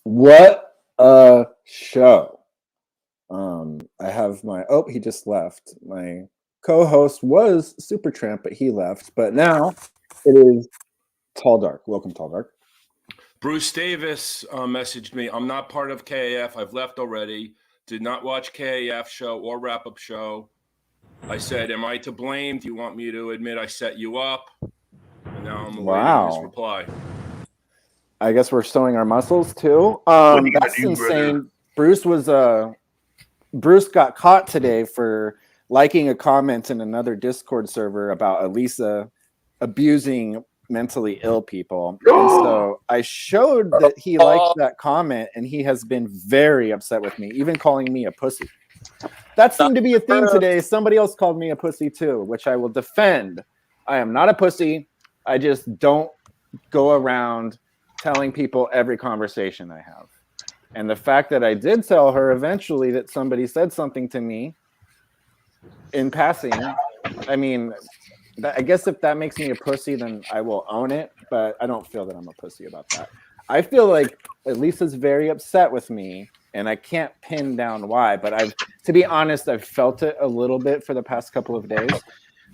What a show. I have he just left. My co-host was Supertramp, but he left. But now it is Tall Dark. Welcome, Tall Dark. Bruce Davis messaged me. I'm not part of KAF. I've left already. Did not watch KAF show or wrap up show. I said, am I to blame? Do you want me to admit I set you up? And now I'm awaiting his reply. I guess we're showing our muscles too. That's insane. Brother? Bruce got caught today for liking a comment in another Discord server about Elisa abusing mentally ill people. And so I showed that he liked that comment, and he has been very upset with me, even calling me a pussy. That seemed to be a theme today. Somebody else called me a pussy too, which I will defend. I am not a pussy. I just don't go around telling people every conversation I have. And the fact that I did tell her eventually that somebody said something to me in passing, I mean, I guess if that makes me a pussy, then I will own it. But I don't feel that I'm a pussy about that. I feel like Elisa's very upset with me, and I can't pin down why. But to be honest, I've felt it a little bit for the past couple of days.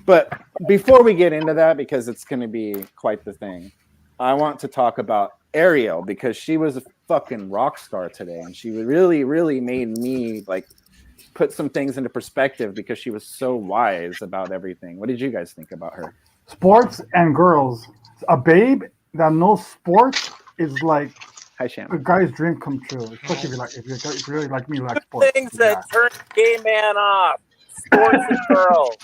But before we get into that, because it's going to be quite the thing, I want to talk about Ariel, because she was a fucking rock star today, and she really, really made me like put some things into perspective because she was so wise about everything. What did you guys think about her? Sports and girls. A babe that knows sports is like a guy's dream come true. Especially if you really like me, like sports. Things that turn gay man off. Sports and girls.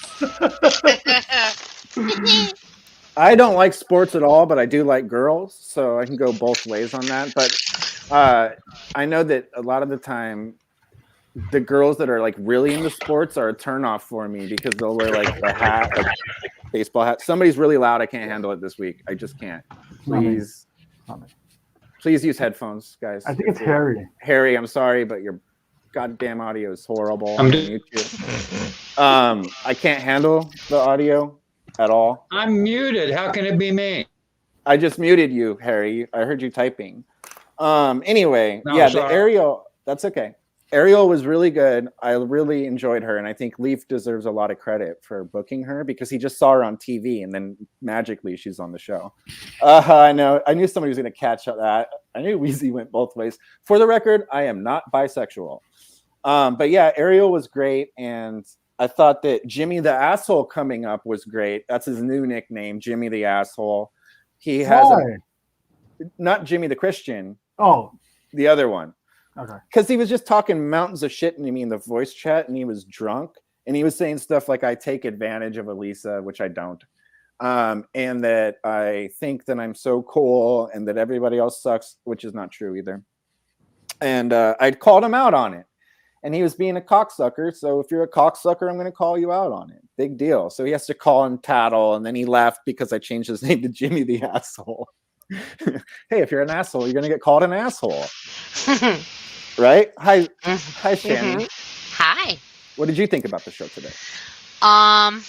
I don't like sports at all, but I do like girls, so I can go both ways on that. But I know that a lot of the time, the girls that are like really into sports are a turnoff for me because they'll wear like the hat, like baseball hat. Somebody's really loud. I can't handle it this week. I just can't. Please use headphones, guys. I think it's Harry. Harry, I'm sorry, but your goddamn audio is horrible. I can't handle the audio at all. I'm muted. How can it be me? I just muted you, Harry. I heard you typing. Anyway, the Ariel, that's okay. Ariel was really good. I really enjoyed her, and I think Leaf deserves a lot of credit for booking her because he just saw her on TV, and then magically she's on the show. I know. I knew somebody was going to catch that. I knew Weezy went both ways. For the record, I am not bisexual. But yeah, Ariel was great, and I thought that Jimmy the Asshole coming up was great. That's his new nickname, Jimmy the Asshole. He has not Jimmy the Christian. Oh, the other one. Okay. Because he was just talking mountains of shit to me in the voice chat, and he was drunk, and he was saying stuff like, I take advantage of Elisa, which I don't. And that I think that I'm so cool and that everybody else sucks, which is not true either. And I called him out on it. And he was being a cocksucker. So if you're a cocksucker, I'm going to call you out on it. Big deal. So he has to call him Tattle. And then he left because I changed his name to Jimmy the Asshole. Hey, if you're an asshole, you're going to get called an asshole. Right? Hi, Shannon. Hi. What did you think about the show today? I'm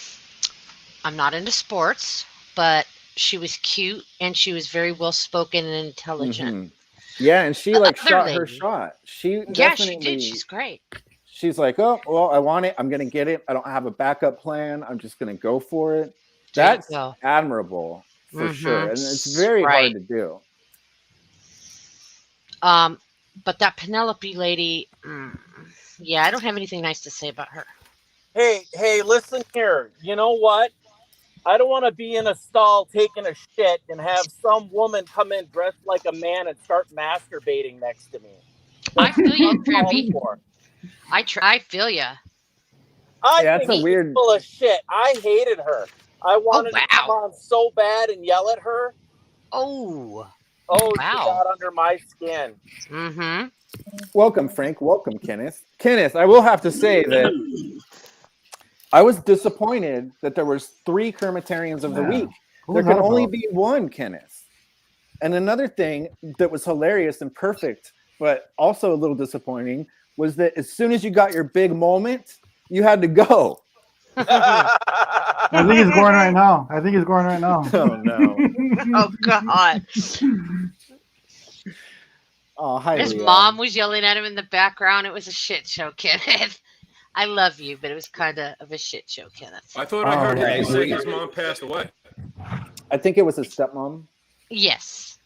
not into sports, but she was cute and she was very well spoken and intelligent. Mm-hmm. Yeah, and she shot her shot. She did. She's great. She's like, oh, well, I want it. I'm going to get it. I don't have a backup plan. I'm just going to go for it. That's admirable for sure. And it's very hard to do. But that Penelope lady, I don't have anything nice to say about her. Hey, listen here. You know what? I don't want to be in a stall taking a shit and have some woman come in dressed like a man and start masturbating next to me. I feel you, Trampy. I feel you. I think she's full of shit. I hated her. I wanted to come on so bad and yell at her. Oh, she got under my skin. Mm-hmm. Welcome, Frank. Welcome, Kenneth. Kenneth, I will have to say that I was disappointed that there was 3 Kermitarians of the week. There can only be one, Kenneth. And another thing that was hilarious and perfect, but also a little disappointing, was that as soon as you got your big moment, you had to go. I think he's going right now. Oh, no. Oh, God. Oh, hi, His Leah. mom was yelling at him in the background. It was a shit show, Kenneth. I love you, but it was kind of a shit show, Kenneth. I thought I heard right. him say his mom passed away. I think it was his stepmom. Yes.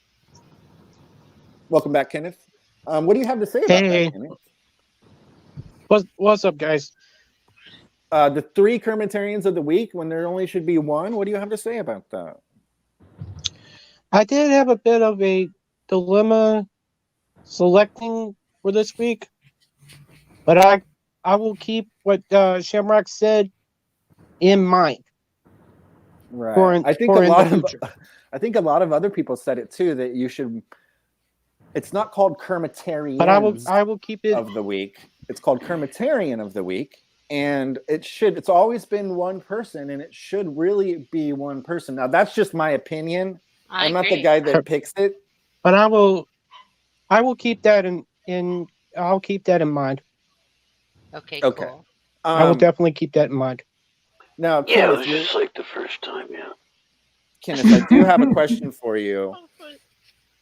Welcome back, Kenneth. What do you have to say about that, Kenneth? What's up, guys? The 3 Kermitarians of the week, when there only should be 1. What do you have to say about that? I did have a bit of a dilemma selecting for this week, but I will keep what Shamrock said in mind. Right. I think a lot of other people said it too, that you should. It's not called Kermitarians, but I will keep it of the week. It's called Kermitarian of the week, and it's always been one person, and it should really be one person. Now that's just my opinion. I'm not the guy that picks it, but I will keep that I'll keep that in mind. Okay. Cool. I will definitely keep that in mind. Now, yeah, Kenneth, it was just like the first time. Yeah, Kenneth, I do have a question for you.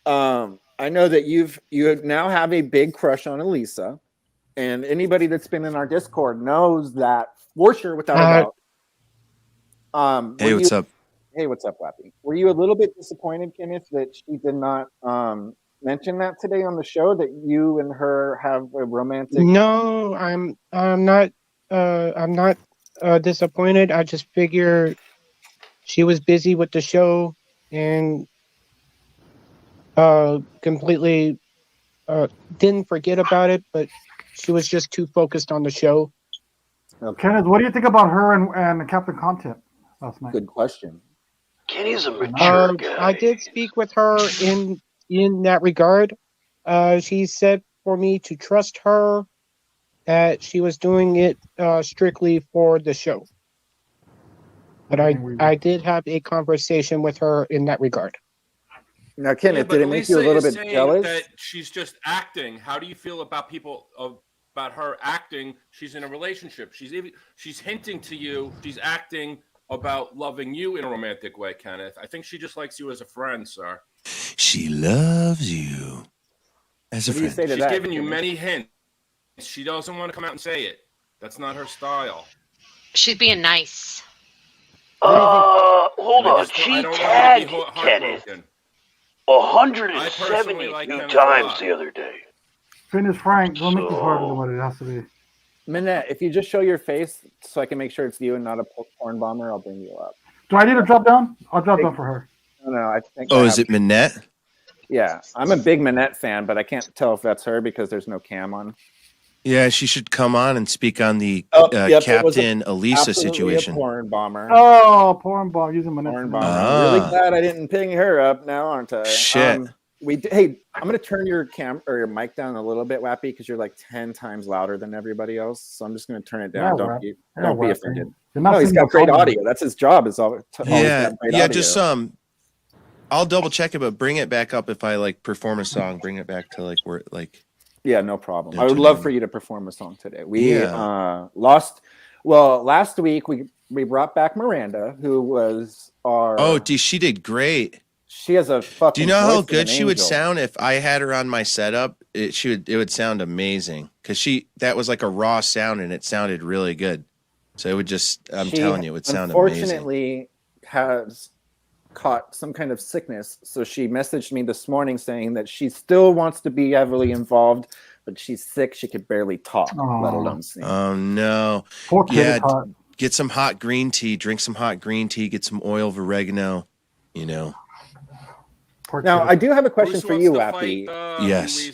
I know that you now have a big crush on Elisa, and anybody that's been in our Discord knows that for sure, without a doubt. Hey, what's up? Hey, what's up, Lappy? Were you a little bit disappointed, Kenneth, that she did not mention that today on the show, that you and her have a romantic? No, I'm not disappointed. I just figure she was busy with the show and completely didn't forget about it, but she was just too focused on the show. Okay. Kenneth, what do you think about her and Captain Content last night? Good question. Kenny's a mature guy. I did speak with her in that regard. She said for me to trust her, that she was doing it strictly for the show. But I did have a conversation with her in that regard. Now, Kenneth, did it make you a little bit jealous? That she's just acting. How do you feel about about her acting? She's in a relationship. She's hinting to you. She's acting about loving you in a romantic way, Kenneth. I think she just likes you as a friend, sir. She loves you as a friend. She's giving you many hints. She doesn't want to come out and say it. That's not her style. She's being nice. Hold on. She tagged Kenneth 170 new times the other day. Finish Frank. Don't make this harder than what it has to be. Minette, if you just show your face so I can make sure it's you and not a porn bomber, I'll bring you up. Do I need to drop down? I'll drop down for her. No, I think. Oh, is it Minette? Yeah, I'm a big Minette fan, but I can't tell if that's her because there's no cam on. Yeah, she should come on and speak on the Captain Elisa situation. A porn bomber. Oh, porn bomb using Minette. Porn bomber. I'm really glad I didn't ping her up now, aren't I? Shit. Hey, I'm gonna turn your your mic down a little bit, Wappy, because you're like 10 times louder than everybody else. So I'm just gonna turn it down. Don't be offended. No, he's got great audio. That's his job. Is all. Yeah. Just I'll double check it, but bring it back up if I like perform a song. Bring it back to like where like. Yeah, no problem. I would love for you to perform a song today. We lost. Well, last week we brought back Miranda, who was our. Oh, she did great. She has a fucking. Do you know how good she would sound if I had her on my setup? It would sound amazing because that was like a raw sound and it sounded really good. So it would just. I'm telling you, it would sound amazing. Unfortunately, has caught some kind of sickness, so she messaged me this morning saying that she still wants to be heavily involved, but she's sick. She could barely talk, let alone sing. Oh no! Get some hot green tea. Drink some hot green tea. Get some oil of oregano. You know. Now I do have a question for you, Wappy. Yes.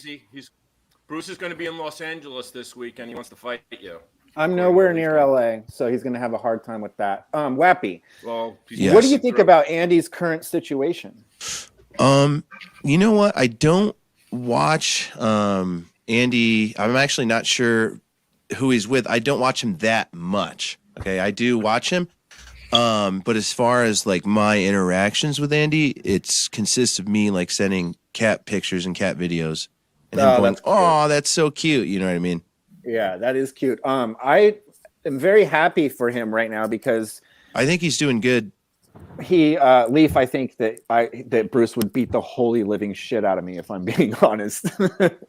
Bruce is going to be in Los Angeles this week, and he wants to fight you. I'm nowhere near LA, so he's going to have a hard time with that. Wappy, well, what do you think about Andy's current situation? You know what? I don't watch Andy. I'm actually not sure who he's with. I don't watch him that much. Okay, I do watch him. But as far as like my interactions with Andy, it consists of me like sending cat pictures and cat videos and him going, "Oh, that's so cute." You know what I mean? Yeah, that is cute. I am very happy for him right now because I think he's doing good. Leaf, I think that Bruce would beat the holy living shit out of me if I'm being honest.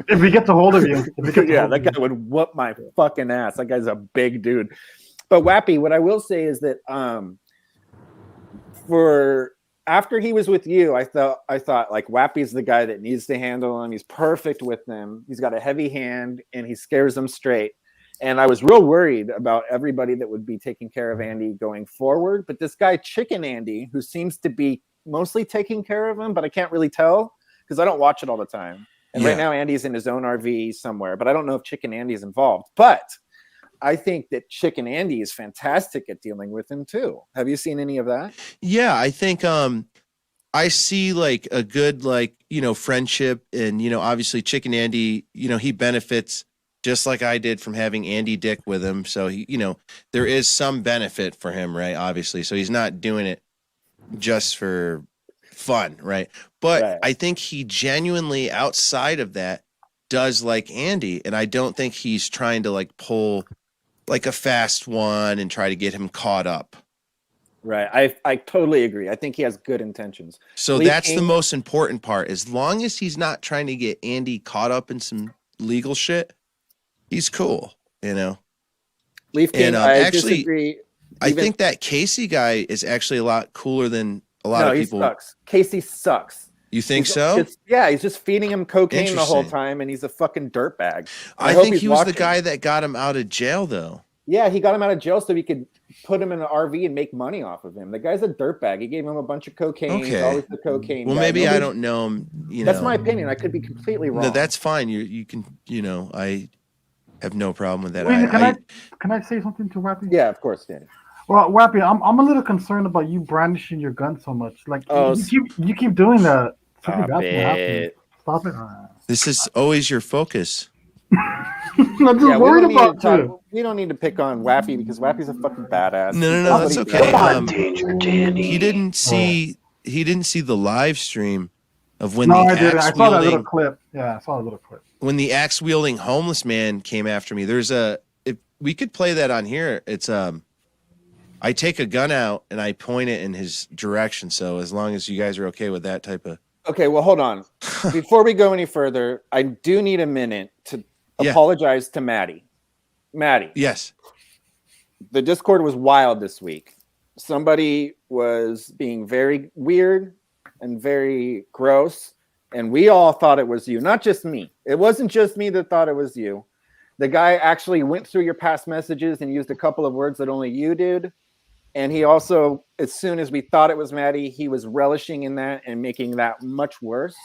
If he gets a hold of you. That guy would whoop my fucking ass. That guy's a big dude. But Wappy, what I will say is that for after he was with you, I thought like Wappy's the guy that needs to handle him. He's perfect with them. He's got a heavy hand and he scares them straight. And I was real worried about everybody that would be taking care of Andy going forward. But this guy, Chicken Andy, who seems to be mostly taking care of him, but I can't really tell because I don't watch it all the time. And right now, Andy's in his own RV somewhere, but I don't know if Chicken Andy's involved. But I think that Chicken Andy is fantastic at dealing with him too. Have you seen any of that? Yeah, I think I see like a good friendship, and obviously Chicken Andy, he benefits just like I did from having Andy Dick with him. So he, there is some benefit for him, right? Obviously. So he's not doing it just for fun, right? But I think he genuinely, outside of that, does like Andy. And I don't think he's trying to like pull like a fast one and try to get him caught up. Right. I totally agree. I think he has good intentions. So that's the most important part. As long as he's not trying to get Andy caught up in some legal shit, he's cool, Leaf King, I disagree. I think that Casey guy is actually a lot cooler than a lot of people. No, he sucks. Casey sucks. You think so? He's just feeding him cocaine the whole time, and he's a fucking dirtbag. I think he was the guy that got him out of jail, though. Yeah, he got him out of jail so he could put him in an RV and make money off of him. The guy's a dirtbag. He gave him a bunch of cocaine. Okay. He's always the cocaine guy. Maybe I don't know him. That's my opinion. I could be completely wrong. No, that's fine. You can, I have no problem with that. Wait, can I say something to Wappy? Yeah, of course, Danny. Well, Wappy, I'm a little concerned about you brandishing your gun so much. Like you keep doing that. Stop it. Stop it. This is always your focus. I'm just worried about you. We don't need to pick on Wappy because Wappy's a fucking badass. No, that's okay. He didn't see the live stream of when I did. I saw that little clip. Yeah, I saw a little clip. When the axe wielding homeless man came after me, if we could play that on here, it's I take a gun out and I point it in his direction. So as long as you guys are okay with that type of. Okay, well, hold on. Before we go any further, I do need a minute to apologize to Maddie. Maddie. Yes. The Discord was wild this week. Somebody was being very weird and very gross, and we all thought it was you, not just me. It wasn't just me that thought it was you. The guy actually went through your past messages and used a couple of words that only you did. And he also, as soon as we thought it was Maddie, he was relishing in that and making that much worse.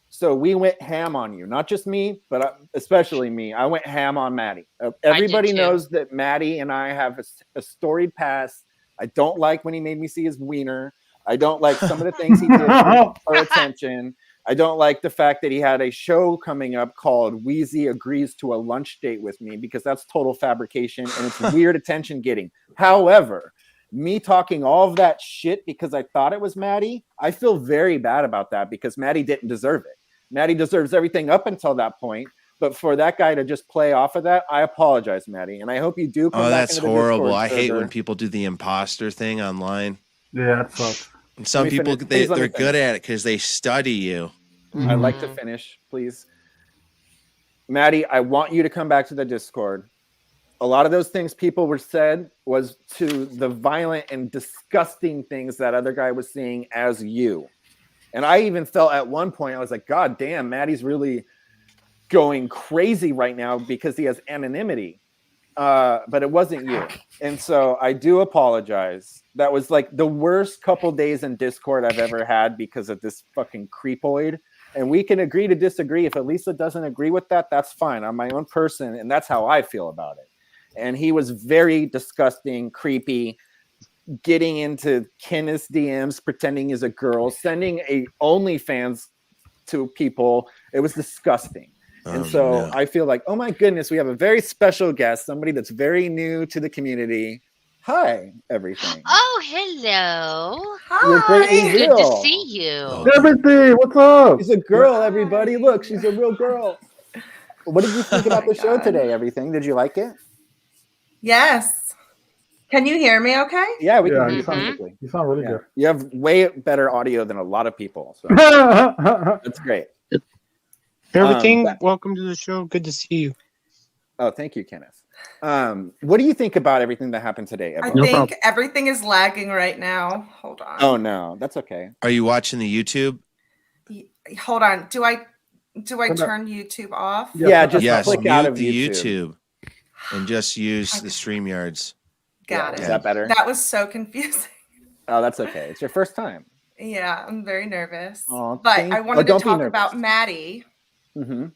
So we went ham on you, not just me, but especially me. I went ham on Maddie. Everybody knows that Maddie and I have a storied past. I don't like when he made me see his wiener. I don't like some of the things he did for attention. I don't like the fact that he had a show coming up called Wheezy Agrees to a Lunch Date with Me, because that's total fabrication and it's weird attention getting. However, me talking all of that shit because I thought it was Maddie, I feel very bad about that because Maddie didn't deserve it. Maddie deserves everything up until that point. But for that guy to just play off of that, I apologize, Maddie. And I hope you do come back. That's horrible. I hate when people do the imposter thing online. Yeah, that sucks. And some people, they're good at it because they study you. Mm-hmm. I'd like to finish, please. Maddie, I want you to come back to the Discord. A lot of those things people were said was to the violent and disgusting things that other guy was seeing as you. And I even felt at one point, I was like, God damn, Maddie's really going crazy right now because he has anonymity. But it wasn't you. And so I do apologize. That was like the worst couple days in Discord I've ever had because of this fucking creepoid. And we can agree to disagree. If Elisa doesn't agree with that, that's fine. I'm my own person, and that's how I feel about it. And he was very disgusting, creepy, getting into Kenneth's DMs, pretending he's a girl, sending a OnlyFans to people. It was disgusting. And so I feel like, oh my goodness, we have a very special guest, somebody that's very new to the community. Hi, everything. Oh, hello. Hi. You're great. Good to see you. Everything, what's up? She's a girl, everybody. Look, she's a real girl. What did you think about the show today, everything? Did you like it? Yes. Can you hear me okay? Yeah, we Yeah, can you sound really good. You have way better audio than a lot of people. So that's great. Everything, welcome to the show. Good to see you. Oh, thank you, Kenneth. What do you think about everything that happened today? I think everything is lagging right now. Hold on. Oh no, that's okay. Are you watching the YouTube? Hold on. Do I turn YouTube off? Yeah, just click out mute of the YouTube. and just use the StreamYards. Got it. Is that better? That was so confusing. Oh, that's okay. It's your first time. Yeah, I'm very nervous. Oh, but I wanted to talk about Maddie. Mm-hmm.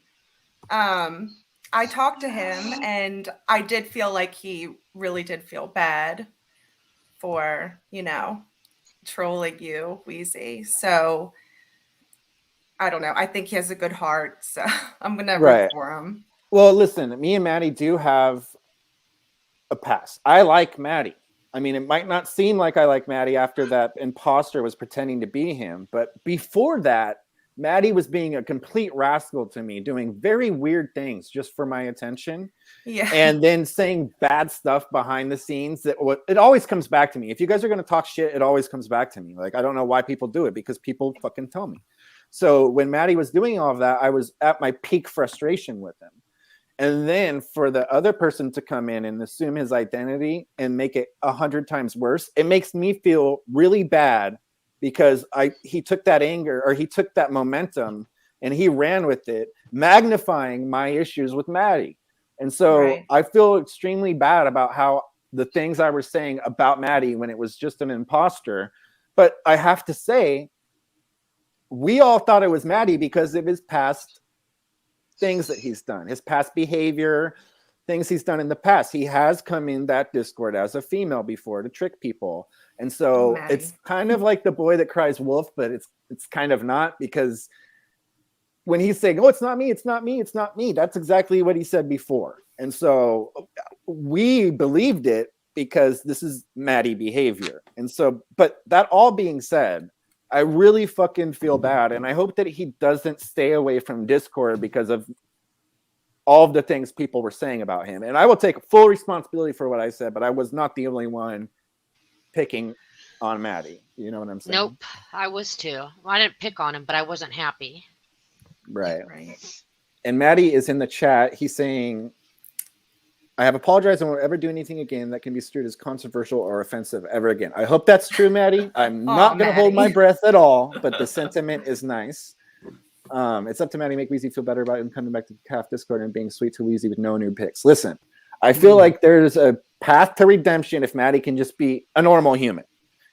I talked to him and I did feel like he really did feel bad for, trolling you, Wheezy. So I don't know. I think he has a good heart. So I'm going to root for him. Well, listen, me and Maddie do have a past. I like Maddie. I mean, it might not seem like I like Maddie after that imposter was pretending to be him. But before that, Maddie was being a complete rascal to me, doing very weird things just for my attention. Yeah. And then saying bad stuff behind the scenes. It always comes back to me. If you guys are going to talk shit, it always comes back to me. Like, I don't know why people do it, because people fucking tell me. So when Maddie was doing all of that, I was at my peak frustration with him. And then for the other person to come in and assume his identity and make it 100 times worse, it makes me feel really bad, because he took that anger, or he took that momentum and he ran with it, magnifying my issues with Maddie. And so I feel extremely bad about how the things I was saying about Maddie when it was just an imposter. But I have to say, we all thought it was Maddie because of his past things that he's done, his past behavior, things he's done in the past. He has come in that Discord as a female before to trick people. And so it's kind of like the boy that cries wolf, but it's kind of not, because when he's saying, oh, it's not me, it's not me, it's not me, that's exactly what he said before. And so we believed it because this is Maddie behavior. And so, but that all being said, I really fucking feel bad. And I hope that he doesn't stay away from Discord because of all of the things people were saying about him. And I will take full responsibility for what I said, but I was not the only one picking on Maddie. You know what I'm saying? Nope, I was too. Well, I didn't pick on him, but I wasn't happy. Right. And Maddie is in the chat. He's saying, I have apologized and won't ever do anything again that can be construed as controversial or offensive ever again. I hope that's true, Maddie. I'm not going to hold my breath at all, but the sentiment is nice. It's up to Maddie to make Weezy feel better about him coming back to KAF Discord and being sweet to Weezy with no new picks. Listen, I feel like there's a path to redemption if Maddie can just be a normal human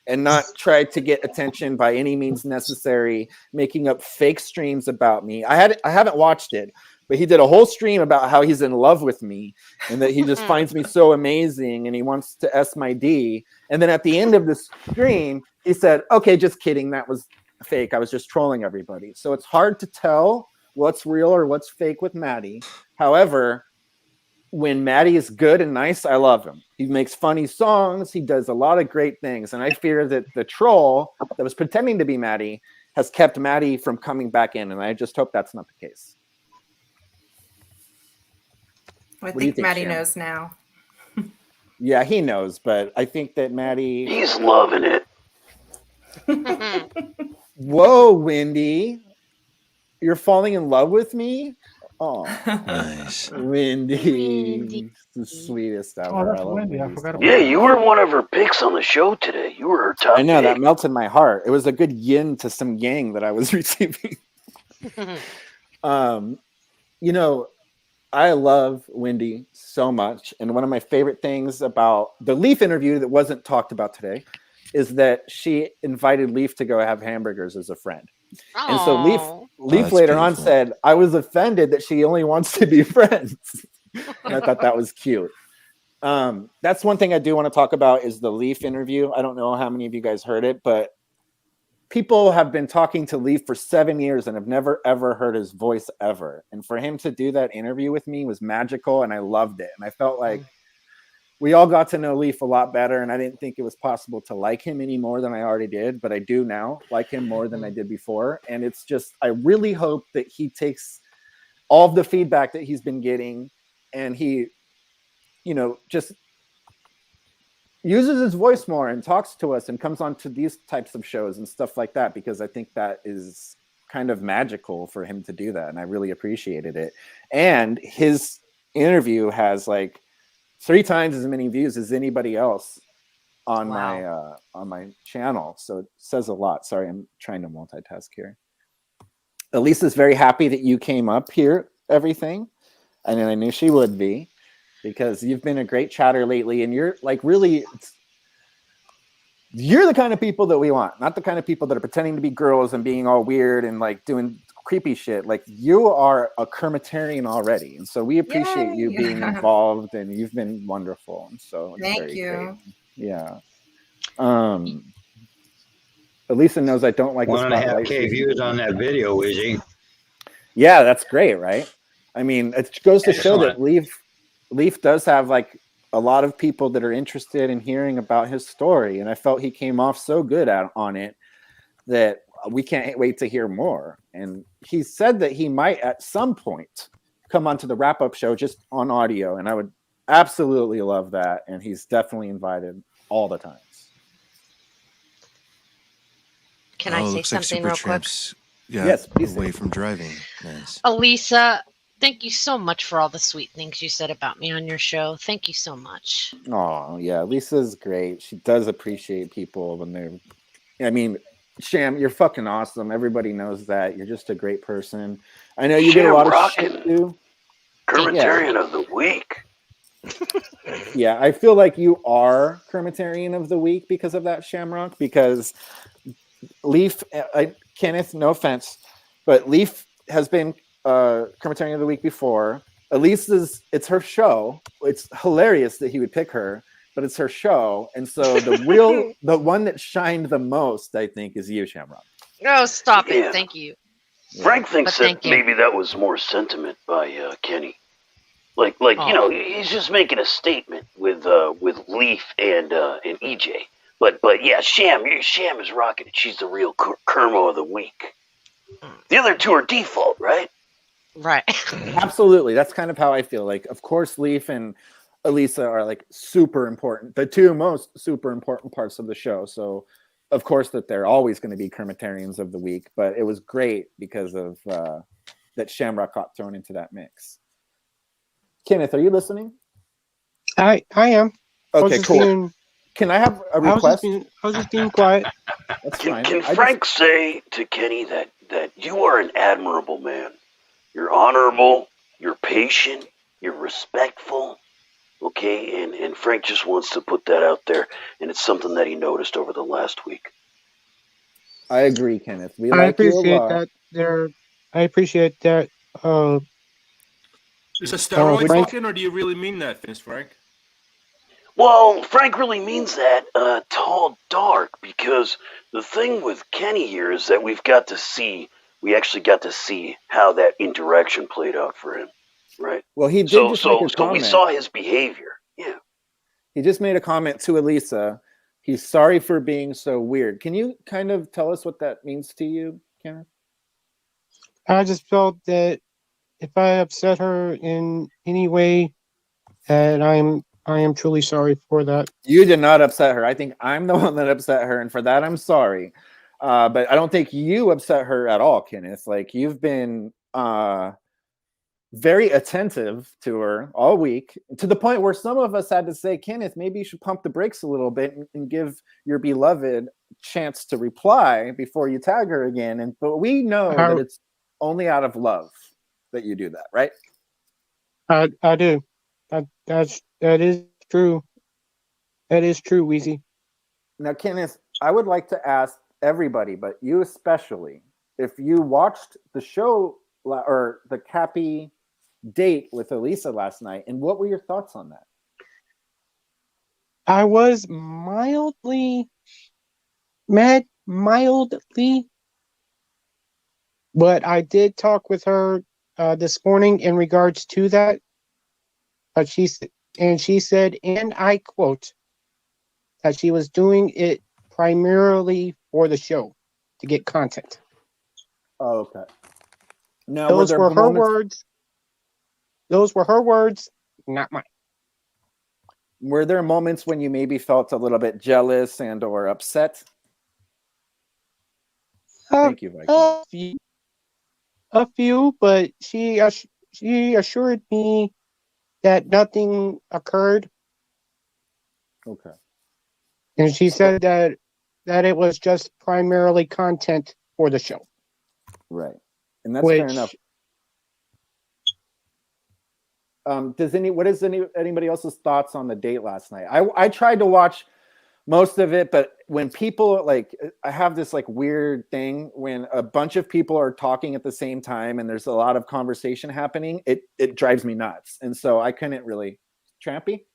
and not try to get attention by any means necessary, making up fake streams about me. I haven't watched it, but he did a whole stream about how he's in love with me and that he just finds me so amazing and he wants to S my D. And then at the end of the stream, he said, okay, just kidding. That was fake. I was just trolling everybody. So it's hard to tell what's real or what's fake with Maddie. However, when Maddie is good and nice, I love him. He makes funny songs. He does a lot of great things. And I fear that the troll that was pretending to be Maddie has kept Maddie from coming back in. And I just hope that's not the case. I think Maddie knows now. Yeah, he knows. But I think that Maddie... He's loving it. Whoa, Wendy. You're falling in love with me? Oh, nice. Wendy. The sweetest ever. Oh, that's Wendy. I forgot about that. You were one of her picks on the show today. You were her top I know, pick. that melted my heart. It was a good yin to some yang that I was receiving. You know, I love Wendy so much. And one of my favorite things about the Leaf interview that wasn't talked about today is that she invited Leaf to go have hamburgers as a friend. Aww. And so Leaf later on said, I was offended that she only wants to be friends. And I thought that was cute. That's one thing I do want to talk about is the Leaf interview. I don't know how many of you guys heard it, but people have been talking to Leaf for 7 years and have never, ever heard his voice ever. And for him to do that interview with me was magical, and I loved it. And I felt like we all got to know Leaf a lot better, and I didn't think it was possible to like him any more than I already did, but I do now like him more than I did before. And it's just, I really hope that he takes all of the feedback that he's been getting and he, you know, just uses his voice more and talks to us and comes on to these types of shows and stuff like that, because I think that is kind of magical for him to do that, and I really appreciated it. And his interview has like 3 times as many views as anybody else on my channel, so it says a lot. Sorry, I'm trying to multitask here. Elisa's very happy that you came up here, everything, and I knew she would be, because you've been a great chatter lately, and you're like really, you're the kind of people that we want, not the kind of people that are pretending to be girls and being all weird and like doing creepy shit. Like, you are a Kermitarian already, and so we appreciate you being involved, and you've been wonderful, and so it's Thank very you. great. Yeah. Elisa knows I don't like the spotlight. 1.5K views on that video, Wizzy. Yeah, that's great, right? I mean, it goes to show that Leaf does have like a lot of people that are interested in hearing about his story, and I felt he came off so good on it that we can't wait to hear more. And he said that he might at some point come onto the wrap-up show just on audio, and I would absolutely love that, and he's definitely invited all the times. Can I say something real quick? Yes, please. Away from driving. Nice. Elisa, thank you so much for all the sweet things you said about me on your show. Thank you so much. Oh, yeah. Lisa's great. She does appreciate people when they're... I mean, Sham, you're fucking awesome. Everybody knows that. You're just a great person. I know you get a lot of shit too. Kermitarian of the week. Yeah, I feel like you are Kermitarian of the week because of that, Shamrock, because Leaf, Kenneth, no offense, but Leaf has been Kermitarian of the week before. Elisa's, it's her show. It's hilarious that he would pick her, but it's her show. And so the one that shined the most, I think, is you, Shamrock. Oh, stop it. Thank you. Frank thinks that maybe that was more sentiment by Kenny. Like you know, he's just making a statement with Leaf and EJ. But yeah, Sham is rocking it. She's the real Kermo of the week. The other two are default, right? Right. Absolutely. That's kind of how I feel. Like, of course, Leaf and Elisa are like super important. The two most super important parts of the show. So, of course, that they're always going to be Kermitarians of the week. But it was great because of that Shamrock got thrown into that mix. Kenneth, are you listening? I am. Okay, cool. Can I have a request? I was just being quiet. That's fine. Can Frank say to Kenny that you are an admirable man? You're honorable, you're patient, you're respectful, okay? And Frank just wants to put that out there, and it's something that he noticed over the last week. I agree, Kenneth. I appreciate that. I appreciate that. Is a steroid talking, or do you really mean that, Frank? Well, Frank really means that tall dark, because the thing with Kenny here is that we actually got to see how that interaction played out for him, right? Well, he did just make a comment. So we saw his behavior, yeah. He just made a comment to Elisa. He's sorry for being so weird. Can you kind of tell us what that means to you, Kenneth? I just felt that if I upset her in any way, that I am truly sorry for that. You did not upset her. I think I'm the one that upset her, and for that I'm sorry. But I don't think you upset her at all, Kenneth. Like, you've been very attentive to her all week, to the point where some of us had to say, Kenneth, maybe you should pump the brakes a little bit and give your beloved a chance to reply before you tag her again. But we know that it's only out of love that you do that, right? I do. That is true. That is true, Weezy. Now, Kenneth, I would like to ask everybody, but you especially, if you watched the show or the Cappy date with Elisa last night, and what were your thoughts on that? I was mildly, but I did talk with her this morning in regards to that. But she said, and I quote, that she was doing it primarily for the show to get content. Oh, okay. Now, those were her words. Those were her words, not mine. Were there moments when you maybe felt a little bit jealous and or upset? Thank you, Viking. A few, but she assured me that nothing occurred. Okay. And she said that it was just primarily content for the show. Right. And that's fair enough. What is anybody else's thoughts on the date last night? I tried to watch most of it, but when people I have this weird thing when a bunch of people are talking at the same time and there's a lot of conversation happening, it drives me nuts. And so I couldn't really. Trampy?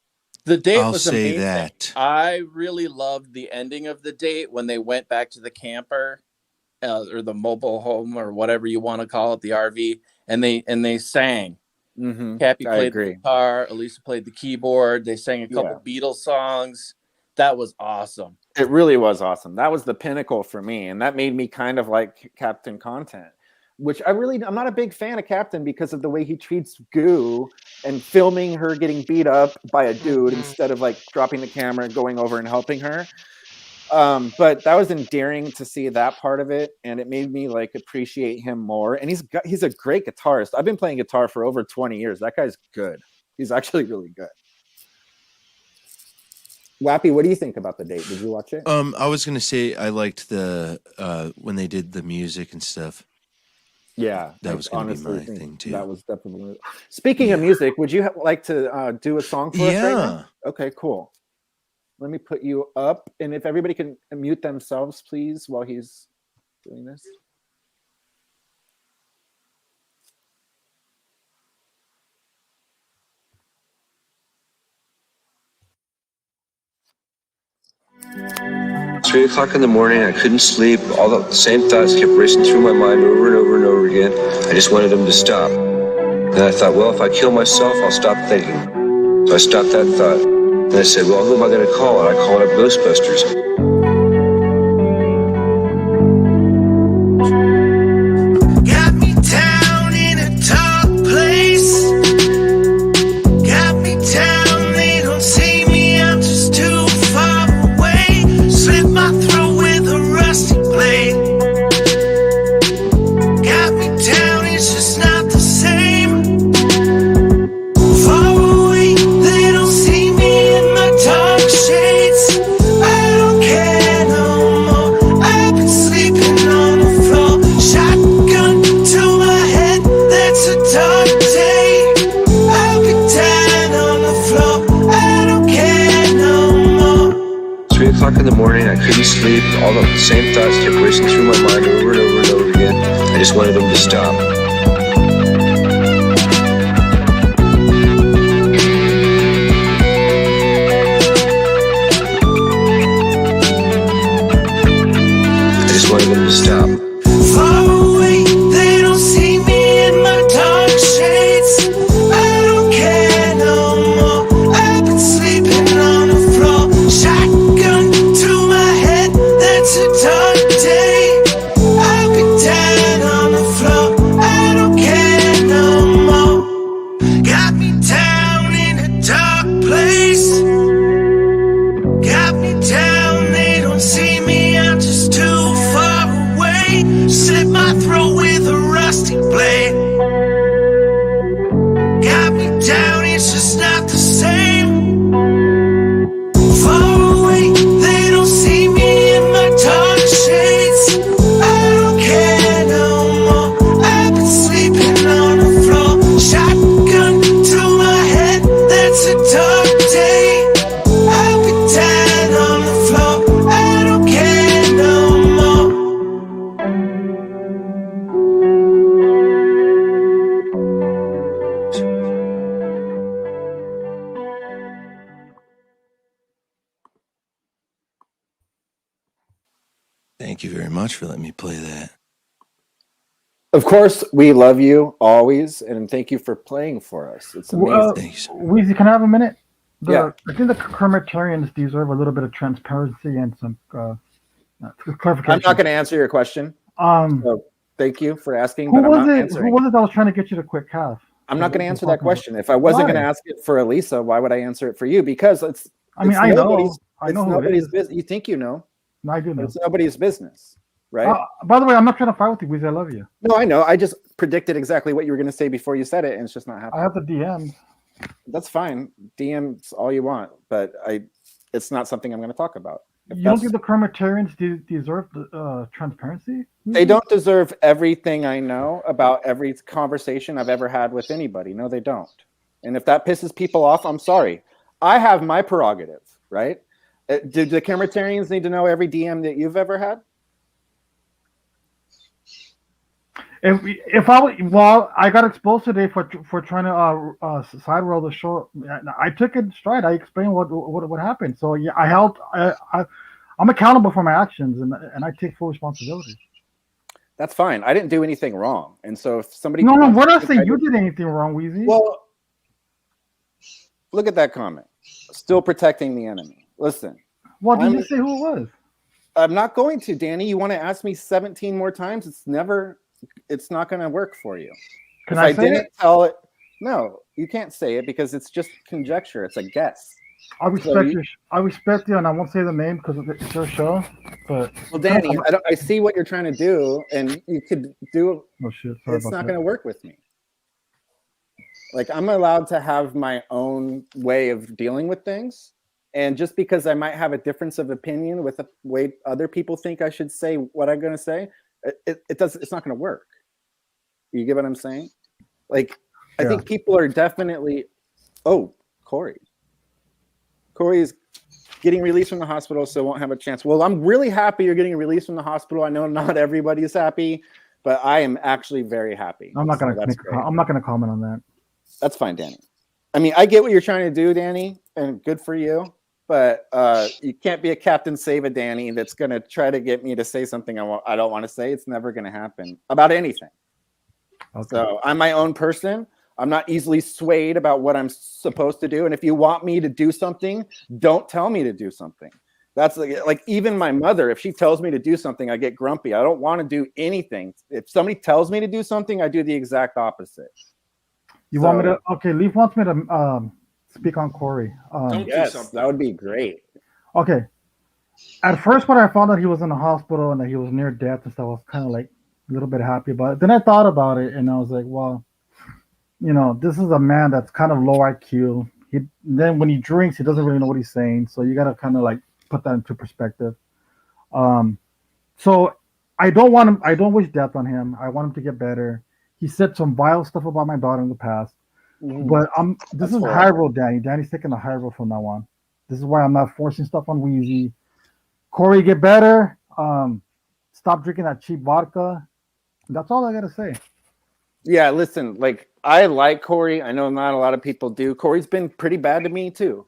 The date I'll was say amazing. that. I really loved the ending of the date when they went back to the camper or the mobile home or whatever you want to call it, the RV, and they sang. Mm-hmm. Cappy played the guitar, Elisa played the keyboard. They sang a couple Beatles songs. That was awesome. It really was awesome. That was the pinnacle for me, and that made me kind of like Captain Content, which I'm not a big fan of Captain because of the way he treats Goo and filming her getting beat up by a dude instead of dropping the camera and going over and helping her. But that was endearing to see that part of it, and it made me appreciate him more. And he's a great guitarist. I've been playing guitar for over 20 years. That guy's good. He's actually really good. Wappy, what do you think about the date? Did you watch it? I was gonna say I liked the when they did the music and stuff. Yeah, that was gonna be my thing too. That was definitely. Speaking of music, would you like to do a song for us right now? Okay, cool. Let me put you up, and if everybody can mute themselves, please, while he's doing this. It's 3 o'clock in the morning. I couldn't sleep. All the same thoughts kept racing through my mind over and over and over again. I just wanted them to stop. And I thought, well, if I kill myself, I'll stop thinking. So I stopped that thought. And I said, well, who am I going to call? And I called up Ghostbusters. Got me down in a dark place. Got me down, they don't see me, I'm just too far away. Slit my throat with a rusty blade. Got me down, it's just not the same. Far away, they don't see me in my dark shades. I don't care no more, I've been sleeping on the floor. Shotgun to my head, that's a dark day. I'll be down on the floor, I don't care no more. 3 o'clock in the morning, I couldn't sleep. All the same thoughts kept racing through my mind over and over and over again. I just wanted them to stop. I just wanted them to stop. Far away, they don't see me in my dark shades. I don't care no more, I've been sleeping on the floor. Shotgun to my head, that's a dark day. I'll be down on the floor, I don't care no more. Got me down in a dark place. Got me down, they don't see me, I'm just too far away. Slit my throat with a rusty blade. Got me down, it's just not the same. Far away, they don't see me in my dark shades. I don't care no more, I've been sleeping on the floor. Shotgun to my head, that's a dark day. I'll be down on the floor, I don't care no more. Thank you very much for letting me play that. Of course, we love you always, and thank you for playing for us. It's amazing. Weezy, can I have a minute? Yeah. I think the Kermitarians deserve a little bit of transparency and some clarification. I'm not going to answer your question. So thank you for asking, Who but I'm was not it? answering. Who was it that was trying to get you to quit KAF? I'm not going to answer that question. If I wasn't going to ask it for Elisa, why would I answer it for you? Because it's. I mean, I know nobody's business. You think you know? No, I do know. It's nobody's business, right? By the way, I'm not trying to fight with you because I love you. No, I know. I just predicted exactly what you were going to say before you said it, and it's just not happening. I have the DM. That's fine. DMs all you want, but it's not something I'm going to talk about. You don't think the Kermitarians deserve transparency? They don't deserve everything I know about every conversation I've ever had with anybody. No, they don't. And if that pisses people off, I'm sorry. I have my prerogative, right? Do the Kermitarians need to know every DM that you've ever had? If I got exposed today for trying to side roll the show. I took it straight. I explained what happened. So yeah, I'm accountable for my actions, and I take full responsibility. That's fine. I didn't do anything wrong, and so if somebody we're not saying you did anything wrong, Weezy. Well, look at that comment. Still protecting the enemy. Listen. Well, did you say who it was? I'm not going to, Danny. You want to ask me 17 more times? It's not going to work for you. Can I didn't tell it, no, you can't say it because it's just conjecture. It's a guess. I respect you, and I won't say the name because it's your show. But well, Danny, I see what you're trying to do, and you could do. Oh shit! It's not going to work with me. Like I'm allowed to have my own way of dealing with things, and just because I might have a difference of opinion with the way other people think I should say what I'm going to say, it's not going to work. You get what I'm saying? Like, I think people are definitely. Oh, Corey is getting released from the hospital, so won't have a chance. Well, I'm really happy you're getting released from the hospital. I know not everybody is happy, but I am actually very happy. I'm not going to comment on that. That's fine, Danny. I mean, I get what you're trying to do, Danny, and good for you. But you can't be a Captain Save a Danny that's going to try to get me to say something I don't want to say. It's never going to happen about anything. Okay. So I'm my own person. I'm not easily swayed about what I'm supposed to do. And if you want me to do something, don't tell me to do something. That's like even my mother, if she tells me to do something, I get grumpy. I don't want to do anything. If somebody tells me to do something, I do the exact opposite. Want me to? Okay, Leaf wants me to speak on Corey. Yes, that would be great. Okay. At first, when I found out he was in the hospital and that he was near death and stuff, I was kind of like a little bit happy about it. Then I thought about it and I was like, well, this is a man that's kind of low IQ. Then when he drinks, he doesn't really know what he's saying. So you got to kind of like put that into perspective. So I don't want him. I don't wish death on him. I want him to get better. He said some vile stuff about my daughter in the past. Mm-hmm. But this is high road, Danny. Danny's taking the high road from now on. This is why I'm not forcing stuff on Weezy. Corey, get better. Stop drinking that cheap vodka. That's all I got to say. Yeah, listen, like I like Corey. I know not a lot of people do. Corey's been pretty bad to me too.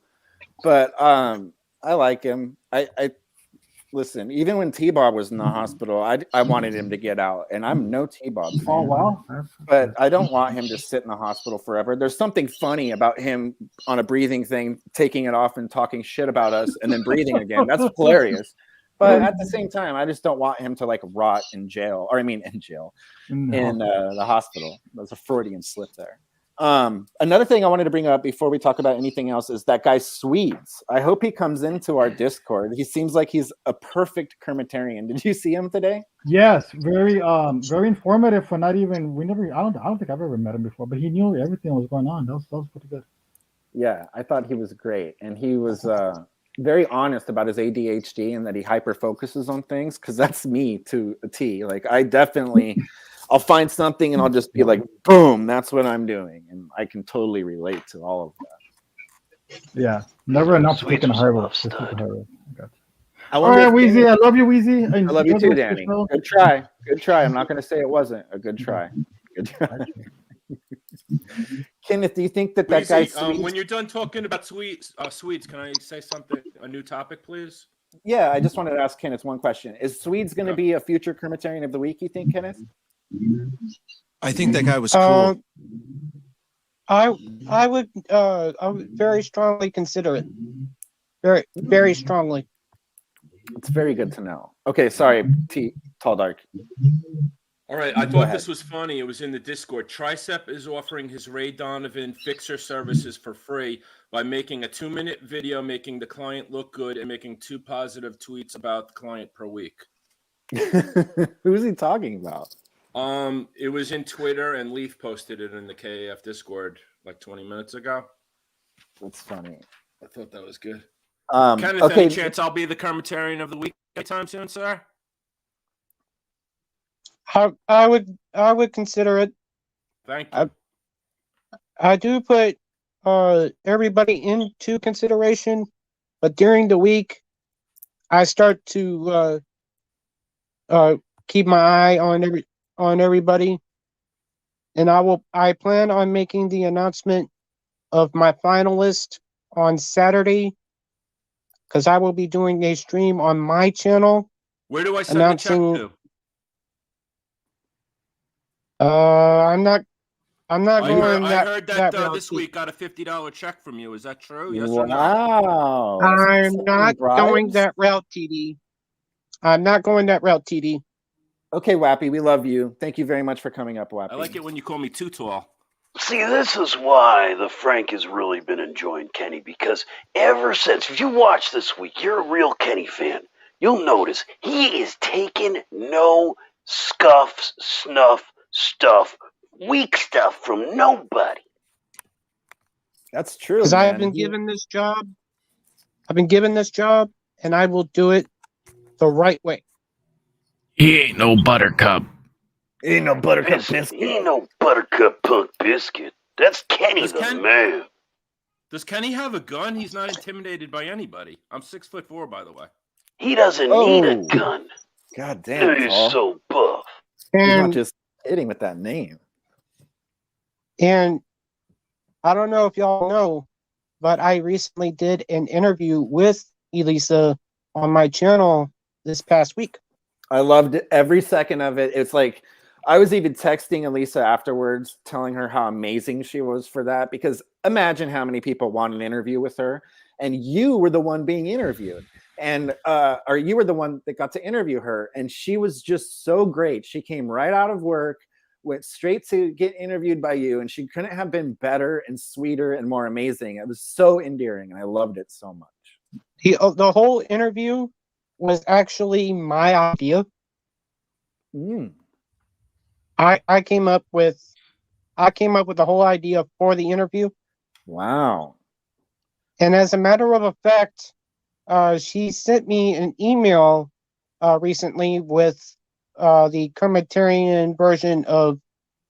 But I like him. I listen, even when T-Bob was in the hospital, I wanted him to get out, and I'm no T-Bob fan. Oh, wow. But I don't want him to sit in the hospital forever. There's something funny about him on a breathing thing, taking it off and talking shit about us and then breathing again. That's hilarious. But at the same time, I just don't want him to like rot in jail, in the hospital. That's a Freudian slip there. Another thing I wanted to bring up before we talk about anything else is that guy Swedes. I hope he comes into our Discord. He seems like he's a perfect Kermitarian. Did you see him today? Yes, very informative. For not even I don't think I've ever met him before, but he knew everything that was going on. That was pretty good. Yeah, I thought he was great, and he was very honest about his ADHD and that he hyper focuses on things, because that's me to a T. Like I definitely. I'll find something and I'll just be like, boom, that's what I'm doing. And I can totally relate to all of that. Yeah. Never enough to take in a hurry. All right, Weezy. I love you, Weezy. I love you too, Danny. Good try. Good try. I'm not going to say it wasn't a good try. Good try. Kenneth, do you think that Weezy, guy when you're done talking about sweets, can I say something, a new topic, please? Yeah, I just wanted to ask Kenneth one question. Is Swedes going to be a future Kermitarian of the week, you think, Kenneth? I think that guy was cool. I would very strongly consider it. Very, very strongly. It's very good to know. Okay, sorry, Tall Dark. All right, I thought this was funny. It was in the Discord. Tricep is offering his Ray Donovan fixer services for free by making a 2-minute video, making the client look good, and making 2 positive tweets about the client per week. Who's he talking about? It was in Twitter, and Leaf posted it in the KAF Discord like 20 minutes ago. That's funny. I thought that was good. Kenneth, okay. Any chance I'll be the Kermitarian of the week anytime soon, sir? I would consider it. Thank you. I do put everybody into consideration, but during the week, I start to keep my eye on everybody, and I plan on making the announcement of my finalist on Saturday, because I will be doing a stream on my channel. Where do I send the check to? I'm not going I heard that this week got a $50 check from you. Is that true? Yes or no? Wow. I'm not going that route, TD. I'm not going that route, TD. Okay, Wappy, we love you. Thank you very much for coming up, Wappy. I like it when you call me too tall. See, this is why the Frank has really been enjoying Kenny, because ever since, if you watch this week, you're a real Kenny fan, you'll notice he is taking no snuff, stuff, weak stuff from nobody. That's true. Because I've been given this job. And I will do it the right way. He ain't no buttercup. He ain't no buttercup biscuit. He ain't no buttercup punk biscuit. That's Kenny man. Does Kenny have a gun? He's not intimidated by anybody. I'm 6'4", by the way. He doesn't need a gun. God damn, He's so buff. He's not just hitting with that name. And I don't know if y'all know, but I recently did an interview with Elisa on my channel this past week. I loved every second of it. It's like I was even texting Elisa afterwards, telling her how amazing she was for that. Because imagine how many people want an interview with her, and you were the one being interviewed, and or you were the one that got to interview her, and she was just so great. She came right out of work, went straight to get interviewed by you, and she couldn't have been better and sweeter and more amazing. It was so endearing, and I loved it so much. The whole interview was actually my idea. I came up with the whole idea for the interview. Wow. And as a matter of fact, she sent me an email recently with the Kermitarian version of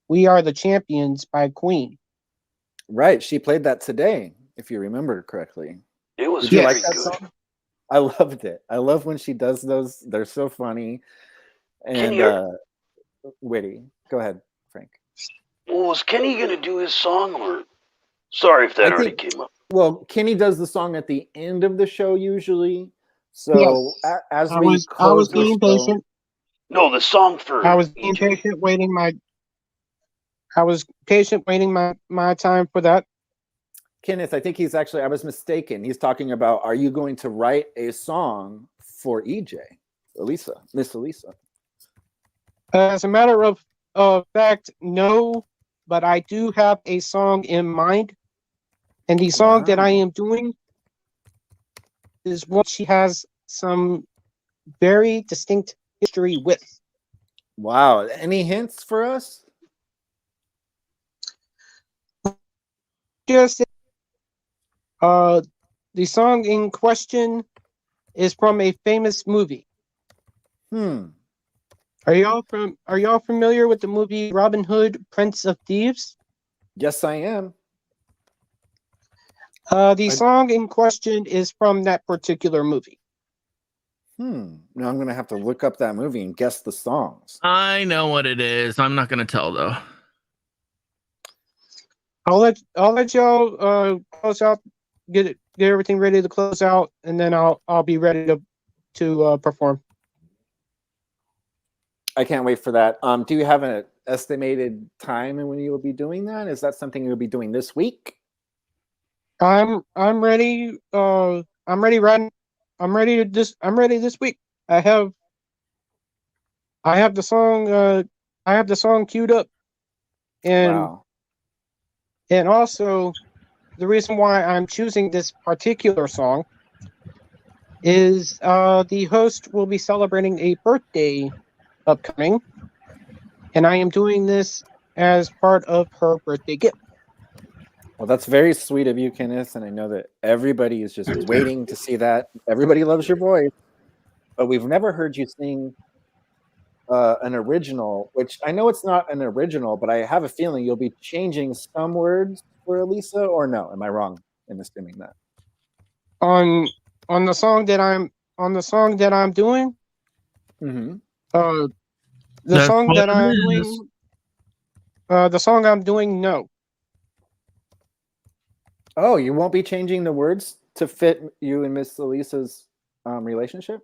"We Are the Champions" by Queen. Right, she played that today, if you remember correctly. It was Did you very like that good. song? I loved it. I love when she does those. They're so funny and witty. Go ahead, Frank. Well, was Kenny going to do his song, or sorry if that already came up? Well, Kenny does the song at the end of the show usually. So Yes. as I we was close being the show, patient. No, the song for I was being patient, waiting my time for that. Kenneth, I think he's actually, I was mistaken. He's talking about, are you going to write a song for EJ? Elisa, Miss Elisa. As a matter of fact, no, but I do have a song in mind. And the song that I am doing is one she has some very distinct history with. Wow. Any hints for us? Just the song in question is from a famous movie. Are y'all familiar with the movie Robin Hood, Prince of Thieves? Yes, I am. The song in question is from that particular movie. Now I'm going to have to look up that movie and guess the songs. I know what it is. I'm not going to tell though. I'll let y'all close out, get everything ready to close out, and then I'll be ready to perform. I can't wait for that. Do you have an estimated time and when you will be doing that? Is that something you'll be doing this week? I'm ready. I'm ready this week. I have the song. have the song queued up, and Wow. and also the reason why I'm choosing this particular song is the host will be celebrating a birthday upcoming, and I am doing this as part of her birthday gift. Well, that's very sweet of you, Kenneth, and I know that everybody is just waiting to see that. Everybody loves your voice, but we've never heard you sing an original, which I know it's not an original, but I have a feeling you'll be changing some words for Elisa, or no? Am I wrong in assuming that? On the song that I'm doing, Mm-hmm. the song I'm doing, no. Oh, you won't be changing the words to fit you and Miss Elisa's relationship?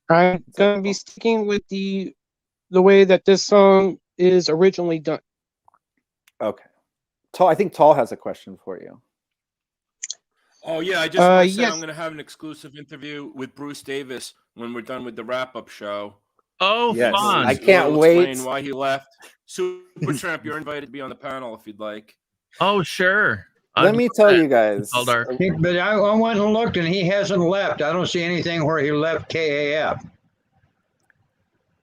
I'm going to be sticking with the way that this song is originally done. Okay. Tall, I think Tall has a question for you. Oh yeah, I just want to say yes. I'm going to have an exclusive interview with Bruce Davis when we're done with the wrap-up show. Oh, Yes, fun! I can't wait. Explain why he left. Supertramp, you're invited to be on the panel if you'd like. Oh, sure. Let me tell you guys. But I went and looked, and he hasn't left. I don't see anything where he left KAF.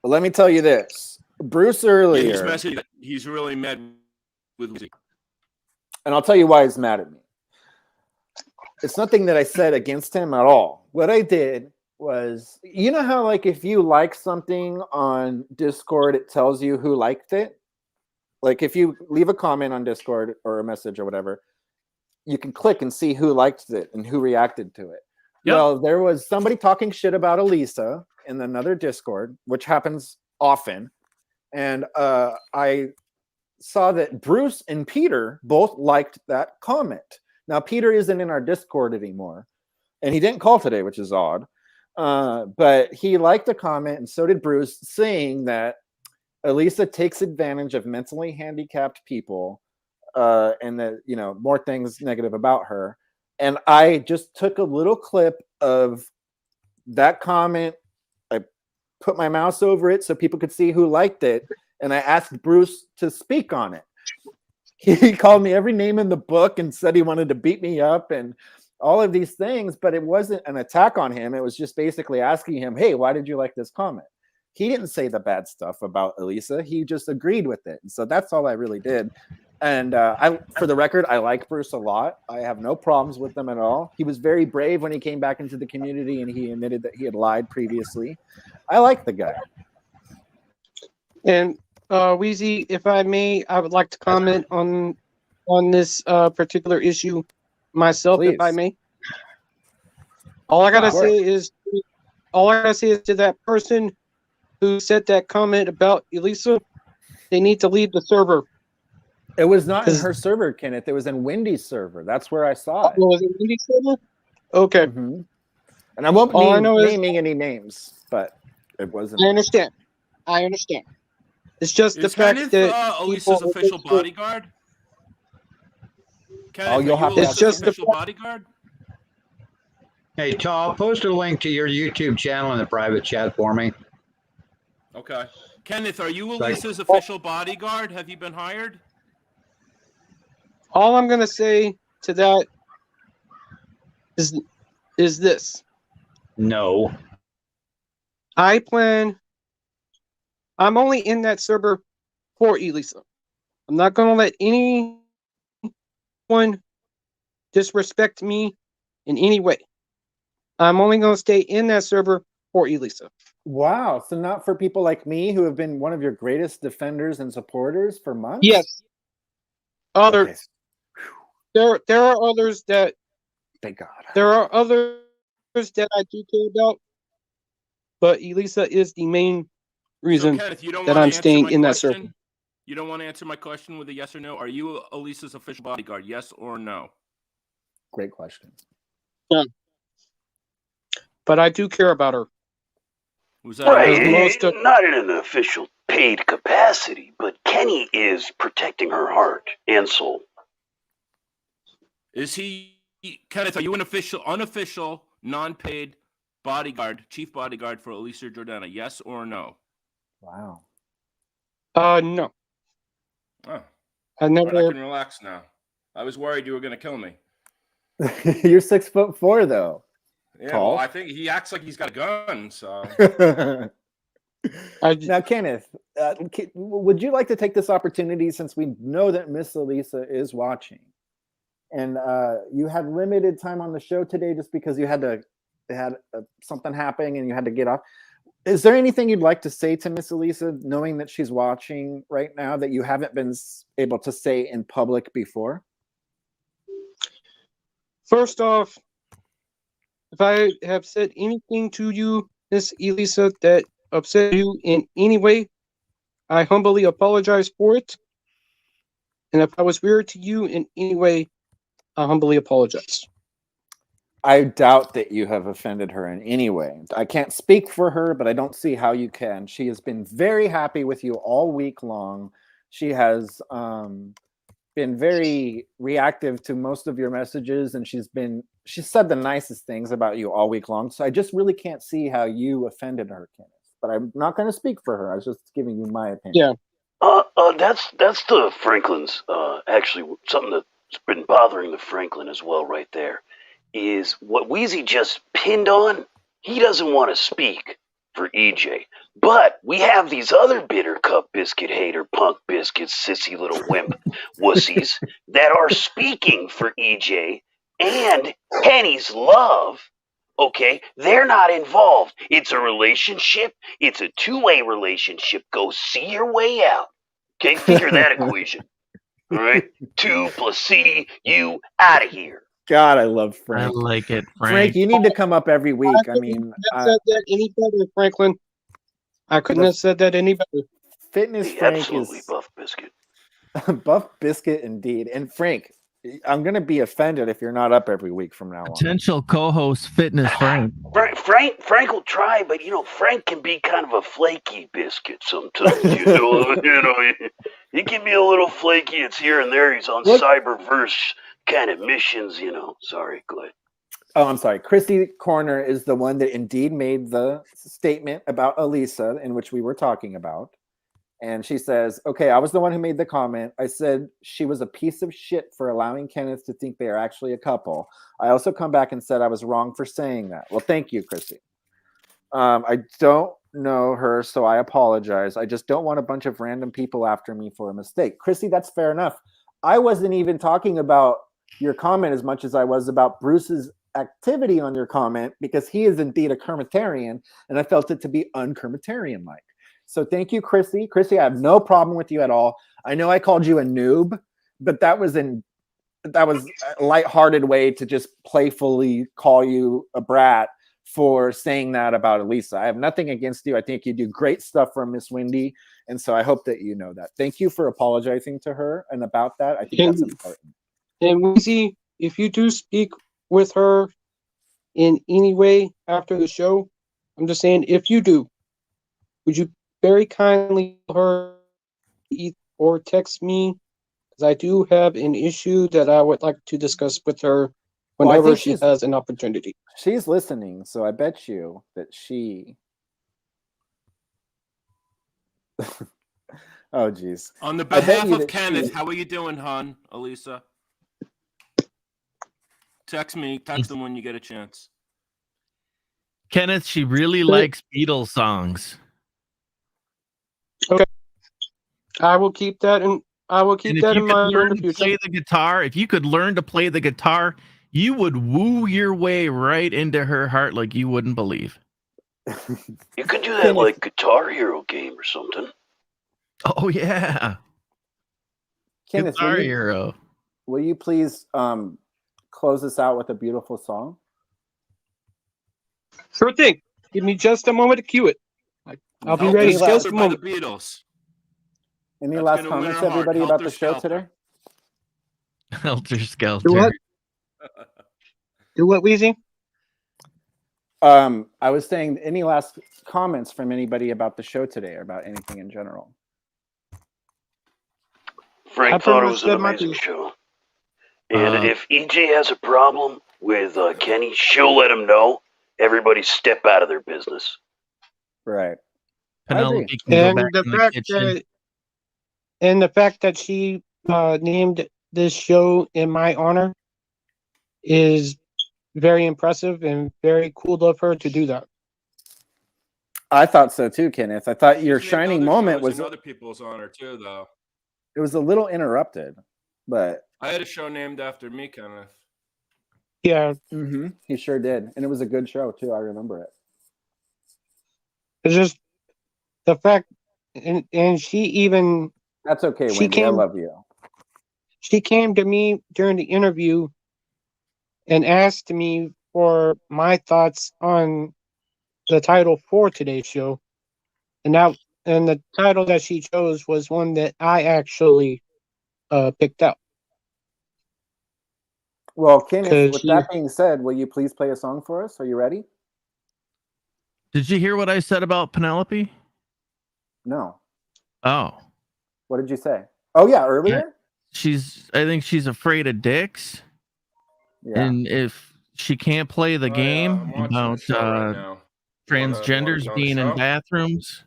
Let me tell you this. Bruce earlier. He's really mad with music. And I'll tell you why he's mad at me. It's nothing that I said against him at all. What I did was, you know how like if you like something on Discord, it tells you who liked it? Like if you leave a comment on Discord or a message or whatever, you can click and see who liked it and who reacted to it. Yep. Well, there was somebody talking shit about Elisa in another Discord, which happens often. And I saw that Bruce and Peter both liked that comment. Now, Peter isn't in our Discord anymore, and he didn't call today, which is odd. But he liked the comment, and so did Bruce, saying that Elisa takes advantage of mentally handicapped people, and that, you know, more things negative about her. And I just took a little clip of that comment. I put my mouse over it so people could see who liked it, and I asked Bruce to speak on it. He called me every name in the book and said he wanted to beat me up and all of these things, but it wasn't an attack on him. It was just basically asking him, hey, why did you like this comment? He didn't say the bad stuff about Elisa. He just agreed with it. And so that's all I really did. And for the record, I like Bruce a lot. I have no problems with him at all. He was very brave when he came back into the community and he admitted that he had lied previously. I like the guy. And Wheezy, if I may, I would like to comment on this particular issue myself, Please. if I may. All I gotta say is to that person who said that comment about Elisa, they need to leave the server. It was not in her server, Kenneth. It was in Wendy's server. That's where I saw it. Oh, was it Wendy's server? Okay. Mm-hmm. And I won't be naming any names, but it wasn't. I understand. It's just the fact that Elisa's official bodyguard. Kenneth, you'll have to. It's just official bodyguard. Hey, Tal, post a link to your YouTube channel in the private chat for me. Okay. Kenneth, are you Elisa's official bodyguard? Have you been hired? All I'm going to say to that is this. No. I'm only in that server for Elisa. I'm not going to let anyone disrespect me in any way. I'm only going to stay in that server for Elisa. Wow. So not for people like me who have been one of your greatest defenders and supporters for months? Yes. Okay. There are others that thank God. There are others that I do care about, but Elisa is the main reason Kenneth, that I'm staying in that question? circle. You don't want to answer my question with a yes or no? Are you Elisa's official bodyguard? Yes or no? Great question. Yeah. But I do care about her. Was that right? Not in an official paid capacity, but Kenny is protecting her heart and soul. Is he, Kenneth, are you an unofficial, non-paid bodyguard, chief bodyguard for Elisa Jordana? Yes or no? Wow. No. Oh, I never. I can relax now. I was worried you were going to kill me. You're 6'4", though. Yeah, Tall. well, I think he acts like he's got a gun, so. Now, Kenneth, would you like to take this opportunity, since we know that Miss Elisa is watching, and you had limited time on the show today just because you had something happening and you had to get off. Is there anything you'd like to say to Miss Elisa, knowing that she's watching right now, that you haven't been able to say in public before? First off, if I have said anything to you, Miss Elisa, that upset you in any way, I humbly apologize for it. And if I was weird to you in any way, I humbly apologize. I doubt that you have offended her in any way. I can't speak for her, but I don't see how you can. She has been very happy with you all week long. She has been very reactive to most of your messages, and she's said the nicest things about you all week long. So I just really can't see how you offended her, Kenneth. But I'm not going to speak for her. I was just giving you my opinion. Yeah. That's the Franklins. Actually, something that's been bothering the Franklin as well right there is what Wheezy just pinned on. He doesn't want to speak for EJ. But we have these other bitter cup biscuit hater, punk biscuits, sissy little wimp wussies that are speaking for EJ and Penny's love. Okay, they're not involved. It's a relationship. It's a two-way relationship. Go see your way out. Okay, figure that equation. All right, 2 + C, you out of here. God, I love Frank. I like it, Frank, you need to come up every week. I mean, said that any better, Franklin. I couldn't have said that any better. Fitness The Frank absolutely is buff biscuit. buff biscuit indeed. And Frank, I'm going to be offended if you're not up every week from now on. Potential co-host Fitness Frank. Frank will try, but Frank can be kind of a flaky biscuit sometimes. He can be a little flaky. It's here and there. He's on cyberverse kind of missions. Sorry, go ahead. Oh, I'm sorry. Chrissy Corner is the one that indeed made the statement about Elisa, in which we were talking about. And she says, okay, I was the one who made the comment. I said she was a piece of shit for allowing Kenneth to think they are actually a couple. I also come back and said I was wrong for saying that. Well, thank you, Chrissy. I don't know her, so I apologize. I just don't want a bunch of random people after me for a mistake. Chrissy, that's fair enough. I wasn't even talking about your comment as much as I was about Bruce's activity on your comment, because he is indeed a Kermitarian, and I felt it to be un-Kermitarian-like. So thank you, Chrissy. Chrissy, I have no problem with you at all. I know I called you a noob, but that was a lighthearted way to just playfully call you a brat for saying that about Elisa. I have nothing against you. I think you do great stuff for Miss Wendy, and so I hope that you know that. Thank you for apologizing to her and about that. I think that's important. And Weezy, if you do speak with her in any way after the show, I'm just saying, if you do, would you very kindly tell her or text me, because I do have an issue that I would like to discuss with her whenever she has an opportunity. She's listening, so I bet you that she... Oh, geez. On the behalf of Kenneth, how are you doing, hon, Elisa? Text them when you get a chance. Kenneth, she really likes Beatles songs. Okay. I will keep that in mind in the future. Play the guitar. If you could learn to play the guitar, you would woo your way right into her heart like you wouldn't believe. You could do that like Guitar Hero game or something. Oh yeah. Kenneth, Guitar Hero. Will you please close us out with a beautiful song? Sure thing. Give me just a moment to cue it. I'll be ready in just a moment. The Beatles. Any last comments, everybody, about the show today? Helter Skelter. Do what? Do what, Weezy? I was saying, any last comments from anybody about the show today, or about anything in general? Frank thought it was an amazing show. And if EJ has a problem with Kenny, she'll let him know. Everybody step out of their business. Right. And the fact that And the fact that she named this show in my honor is very impressive and very cool of her to do that. I thought so too, Kenneth. I thought your She's named shining other moment shows was in other people's honor too, though. it was a little interrupted, but I had a show named after me, Kenneth. Yeah. He sure did. And it was a good show too. I remember it. It's just the fact, and she even. That's okay, she Wendy. I came, love you. She came to me during the interview and asked me for my thoughts on the title for today's show. And the title that she chose was one that I actually picked out. Well, Kenneth, with that being said, will you please play a song for us? Are you ready? Did you hear what I said about Penelope? No. Oh. What did you say? Oh yeah, earlier? I think she's afraid of dicks. Yeah. And if she can't play the game I'm watching about the show right now. transgenders You wanna being in show? bathrooms,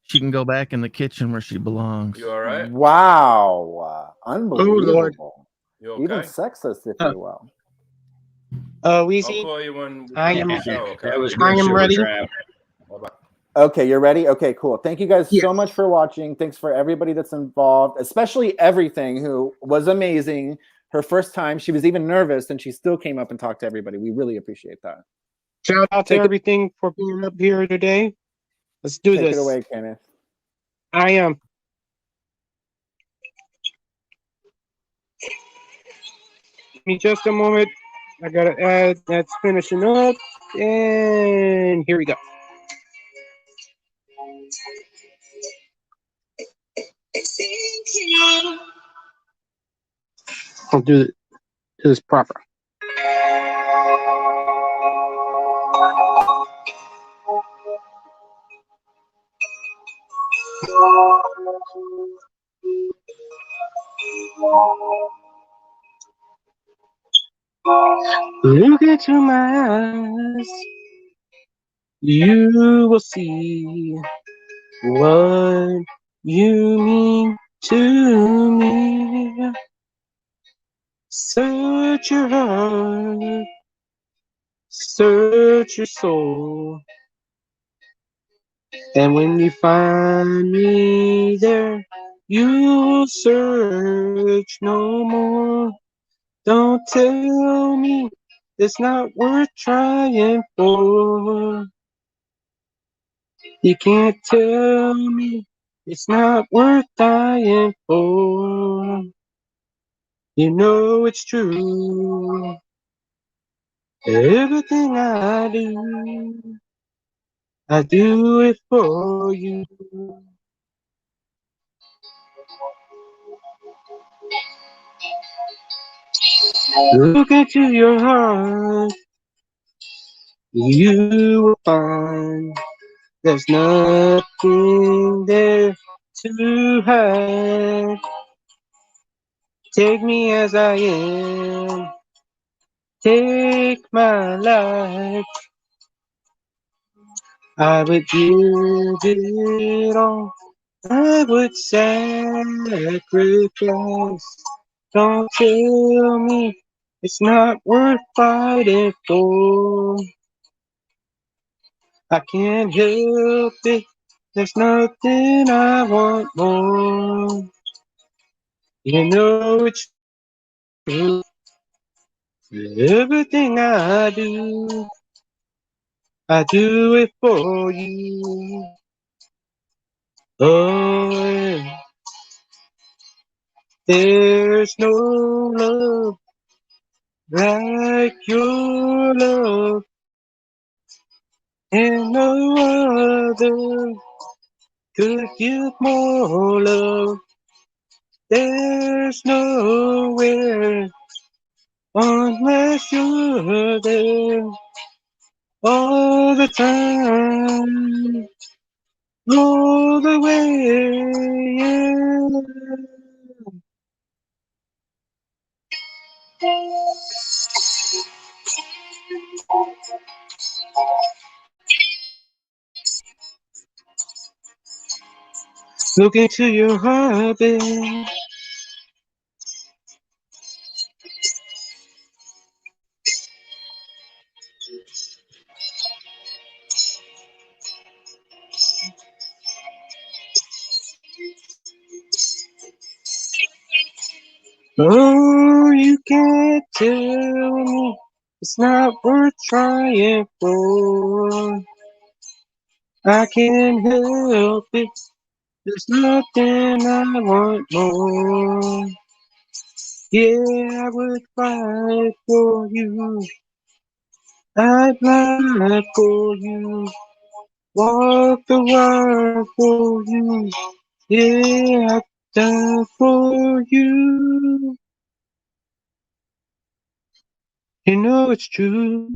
she can go back in the kitchen where she belongs. You all right? Wow. Unbelievable. You okay? Even sexist, if you will. I'll Weezy, call you when I we am. the show, okay? That was I good, am ready. Supertrap. Bye-bye. Okay, you're ready? Okay, cool. Thank you guys so much for watching. Thanks for everybody that's involved, especially Everything, who was amazing. Her first time, she was even nervous, and she still came up and talked to everybody. We really appreciate that. Shout out to Everything for being up here today. Let's do Take this. it away, Kenneth. I am. Give me just a moment. I gotta add that's finishing up. And here we go. I'll do this proper. Look into my eyes, you will see what you mean to me. Search your heart, search your soul, and when you find me there, you'll search no more. Don't tell me it's not worth trying for. You can't tell me it's not worth dying for. You know it's true. Everything I do it for you. Look into your heart, you will find there's nothing there to hide. Take me as I am, take my life. I would give it all, I would sacrifice. Don't tell me it's not worth fighting for. I can't help it, there's nothing I want more. You know it's true. Everything I do it for you. Oh, yeah. There's no love like your love, and no other could give more love. There's nowhere unless you're there all the time, all the way. Yeah. Look into your heart, babe. Oh, you can't tell me it's not worth trying for. I can't help it. There's nothing I want more. Yeah, I would fight for you. I'd lie for you. Walk the world for you. Yeah, I'd die for you. You know it's true.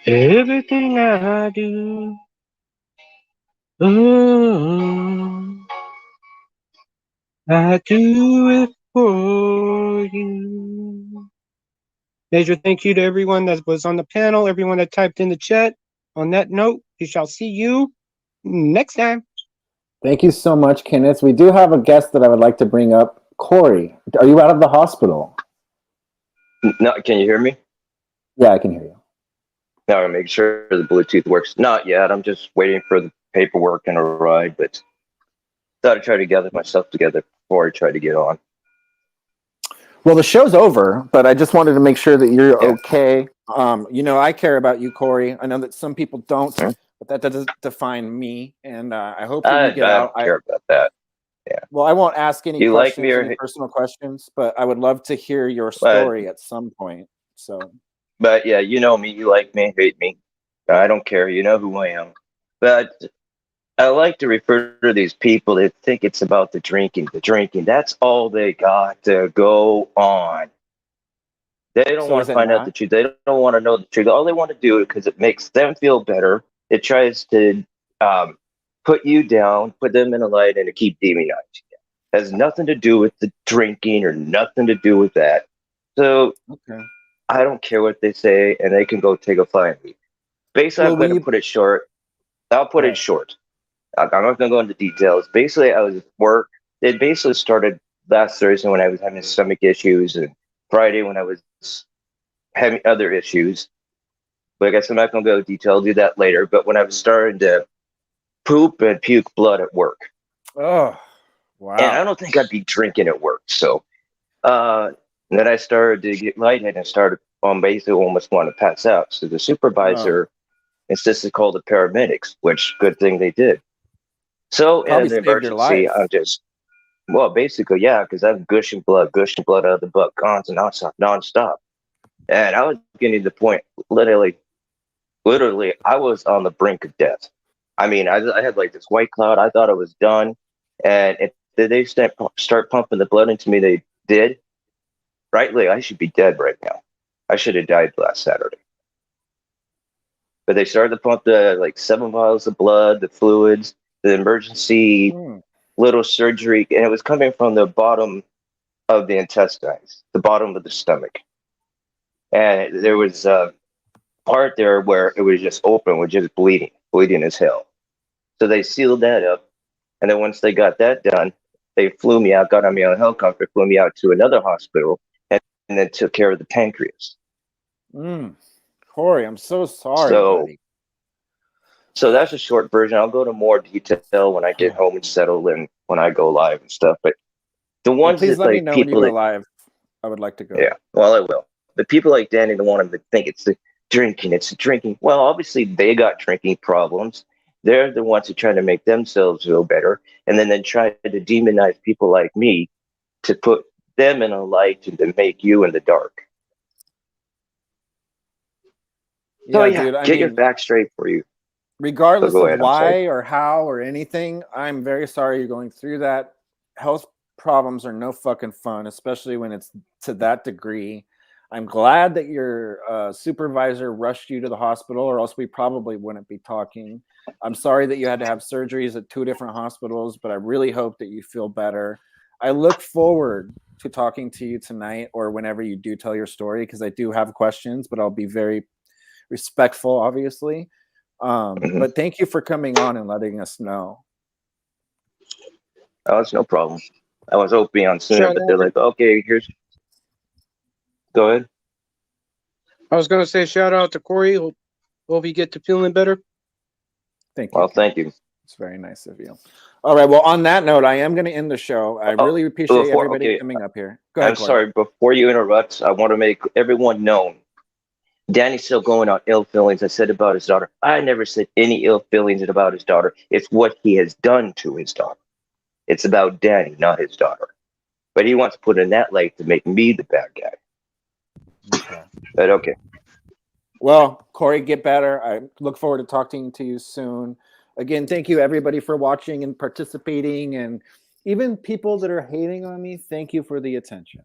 Everything I do. Oh, I do it for you. Major thank you to everyone that was on the panel, everyone that typed in the chat. On that note, we shall see you next time. Thank you so much, Kenneth. We do have a guest that I would like to bring up. Corey, are you out of the hospital? No, can you hear me? Yeah, I can hear you. No, make sure the Bluetooth works. Not yet. I'm just waiting for the paperwork and a ride, but thought I'd try to gather myself together before I try to get on. Well, the show's over, but I just wanted to make sure that you're okay. You know, I care about you, Corey. I know that some people don't, but that doesn't define me. And I hope that you get out. I don't care about that. Yeah. Well, I won't ask any You like questions, me or any personal questions, but I would love to hear your story at some point. So, but yeah, you know me. You like me, hate me. I don't care. You know who I am. But I like to refer to these people that think it's about the drinking. The drinking. That's all they got to go on. They don't want to find out the truth. They don't want to know the truth. All they want to do it because it makes them feel better. It tries to put you down, put them in a light, and to keep demonizing you. It has nothing to do with the drinking or nothing to do with that. So I don't care what they say, and they can go take a flying leap. Basically, I'm going to put it short. I'll put it short. I'm not going to go into details. Basically, I was at work. It basically started last Thursday when I was having stomach issues, and Friday when I was having other issues. But I guess I'm not going to go into detail. I'll do that later. But when I was starting to poop and puke blood at work. Oh, wow. And I don't think I'd be drinking at work. So then I started to get lightheaded and started on basically almost want to pass out. So the supervisor insisted to call the paramedics, which good thing they did. So in the emergency, I'm just, well, basically, yeah, because I'm gushing blood out of the butt nonstop. And I was getting to the point, literally, I was on the brink of death. I mean, I had like this white cloud. I thought I was done. And if they start pumping the blood into me, they did. Rightly, I should be dead right now. I should have died last Saturday. But they started to pump the like 7 vials of blood, the fluids, the emergency little surgery, and it was coming from the bottom of the intestines, the bottom of the stomach. And there was a part there where it was just open, with just bleeding as hell. So they sealed that up. And then once they got that done, they flew me out, got on me on a helicopter, flew me out to another hospital, and then took care of the pancreas. Corey, I'm so sorry, buddy. So that's a short version. I'll go to more detail when I get home and settle and when I go live and stuff. But the ones please that let me like know when you people go that, live. I would like to go. Yeah, well, I will. The people like Danny, the one that think it's the drinking, Well, obviously they got drinking problems. They're the ones who try to make themselves feel better, and then try to demonize people like me to put them in a light and to make you in the dark. So yeah, dude, get your facts straight for you. Regardless of why or how or anything, I'm very sorry you're going through that. Health problems are no fucking fun, especially when it's to that degree. I'm glad that your supervisor rushed you to the hospital, or else we probably wouldn't be talking. I'm sorry that you had to have surgeries at 2 different hospitals, but I really hope that you feel better. I look forward to talking to you tonight or whenever you do tell your story, because I do have questions, but I'll be very respectful, obviously. But thank you for coming on and letting us know. Oh, it's no problem. I was hoping on sooner, but they're like, okay, here's. Go ahead. I was gonna say shout out to Corey. Hope you get to feeling better. Thank you. Well, thank you. It's very nice of you. All right. Well, on that note, I am going to end the show. I really appreciate everybody coming up here. Go ahead, I'm Corey. sorry. Before you interrupt, I want to make everyone known. Danny's still going on ill feelings. I said about his daughter. I never said any ill feelings about his daughter. It's what he has done to his daughter. It's about Danny, not his daughter. But he wants to put in that light to make me the bad guy. Okay. But okay. Well, Corey, get better. I look forward to talking to you soon. Again, thank you everybody for watching and participating, and even people that are hating on me, thank you for the attention.